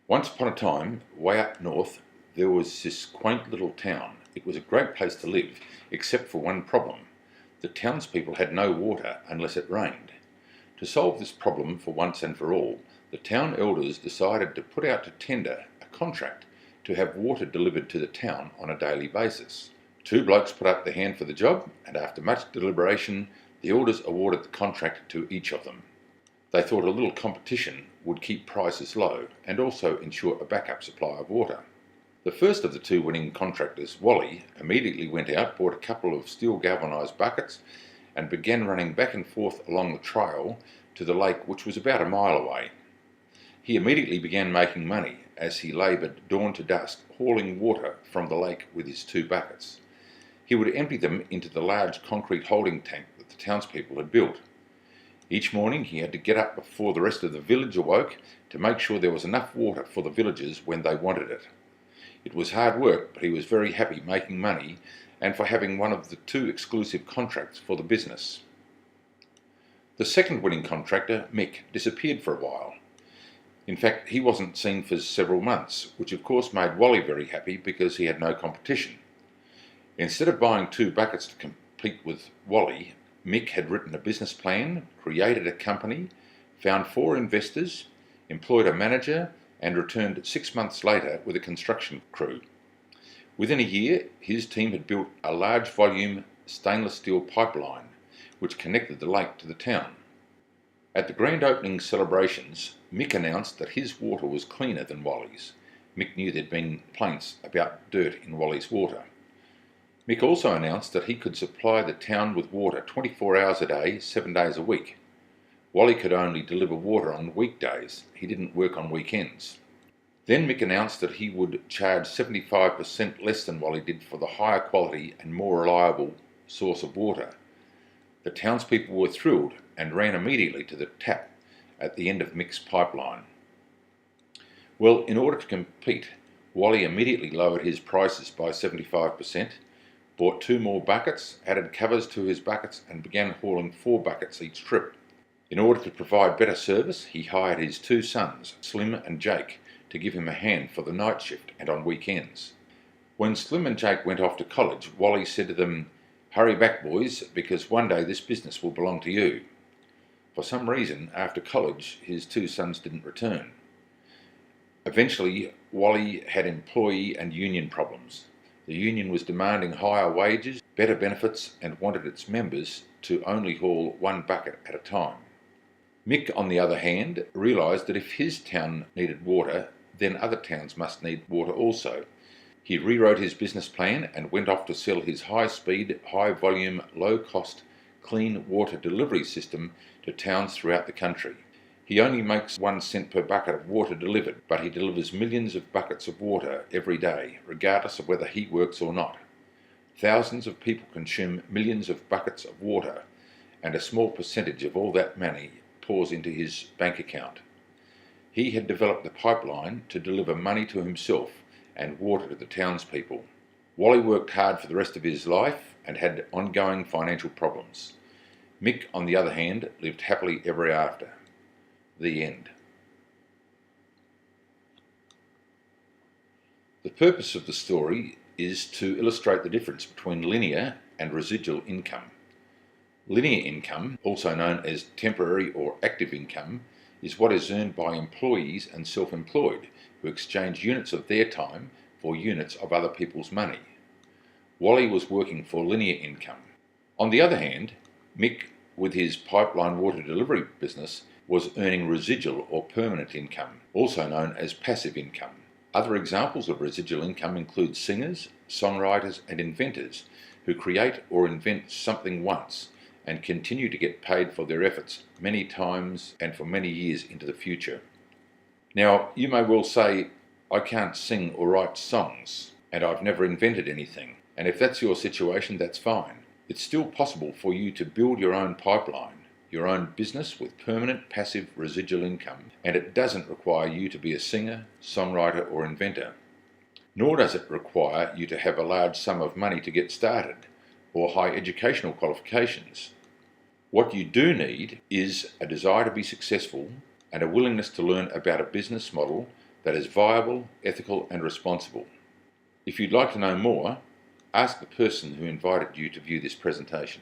Once upon a time, way up north, there was this quaint little town. It was a great place to live, except for one problem. The townspeople had no water unless it rained. To solve this problem for once and for all, the town elders decided to put out to tender a contract to have water delivered to the town on a daily basis. Two blokes put up their hand for the job, and after much deliberation, the elders awarded the contract to each of them. They thought a little competition would keep prices low and also ensure a backup supply of water. The first of the two winning contractors, Wally, immediately went out, bought a couple of steel galvanised buckets and began running back and forth along the trail to the lake, which was about a mile away. He immediately began making money as he laboured dawn to dusk, hauling water from the lake with his two buckets. He would empty them into the large concrete holding tank that the townspeople had built. Each morning he had to get up before the rest of the village awoke to make sure there was enough water for the villagers when they wanted it. It was hard work, but he was very happy making money and for having one of the two exclusive contracts for the business. The second winning contractor, Mick, disappeared for a while. In fact, he wasn't seen for several months, which of course made Wally very happy because he had no competition. Instead of buying two buckets to compete with Wally, Mick had written a business plan, created a company, found 4 investors, employed a manager, and returned 6 months later with a construction crew. Within a year, his team had built a large volume stainless steel pipeline which connected the lake to the town. At the grand opening celebrations, Mick announced that his water was cleaner than Wally's. Mick knew there'd been complaints about dirt in Wally's water. Mick also announced that he could supply the town with water 24 hours a day, 7 days a week. Wally could only deliver water on weekdays. He didn't work on weekends. Then Mick announced that he would charge 75% less than Wally did for the higher quality and more reliable source of water. The townspeople were thrilled and ran immediately to the tap at the end of Mick's pipeline. Well, in order to compete, Wally immediately lowered his prices by 75%, bought 2 more buckets, added covers to his buckets and began hauling 4 buckets each trip. In order to provide better service, he hired his 2 sons, Slim and Jake, to give him a hand for the night shift and on weekends. When Slim and Jake went off to college, Wally said to them, "Hurry back, boys, because one day this business will belong to you." For some reason, after college, his 2 sons didn't return. Eventually, Wally had employee and union problems. The union was demanding higher wages, better benefits, and wanted its members to only haul 1 bucket at a time. Mick, on the other hand, realised that if his town needed water, then other towns must need water also. He rewrote his business plan and went off to sell his high-speed, high-volume, low-cost, clean water delivery system to towns throughout the country. He only makes 1 cent per bucket of water delivered, but he delivers millions of buckets of water every day, regardless of whether he works or not. Thousands of people consume millions of buckets of water, and a small percentage of all that money pours into his bank account. He had developed the pipeline to deliver money to himself and water to the townspeople. Wally worked hard for the rest of his life and had ongoing financial problems. Mick, on the other hand, lived happily ever after. The end. The purpose of the story is to illustrate the difference between linear and residual income. Linear income, also known as temporary or active income, is what is earned by employees and self-employed who exchange units of their time for units of other people's money. Wally was working for linear income. On the other hand, Mick, with his pipeline water delivery business, was earning residual or permanent income, also known as passive income. Other examples of residual income include singers, songwriters and inventors who create or invent something once and continue to get paid for their efforts many times and for many years into the future. Now, you may well say, "I can't sing or write songs, and I've never invented anything." And if that's your situation, that's fine. It's still possible for you to build your own pipeline, your own business with permanent passive residual income, and it doesn't require you to be a singer, songwriter or inventor. Nor does it require you to have a large sum of money to get started, or high educational qualifications. What you do need is a desire to be successful and a willingness to learn about a business model that is viable, ethical and responsible. If you'd like to know more, ask the person who invited you to view this presentation.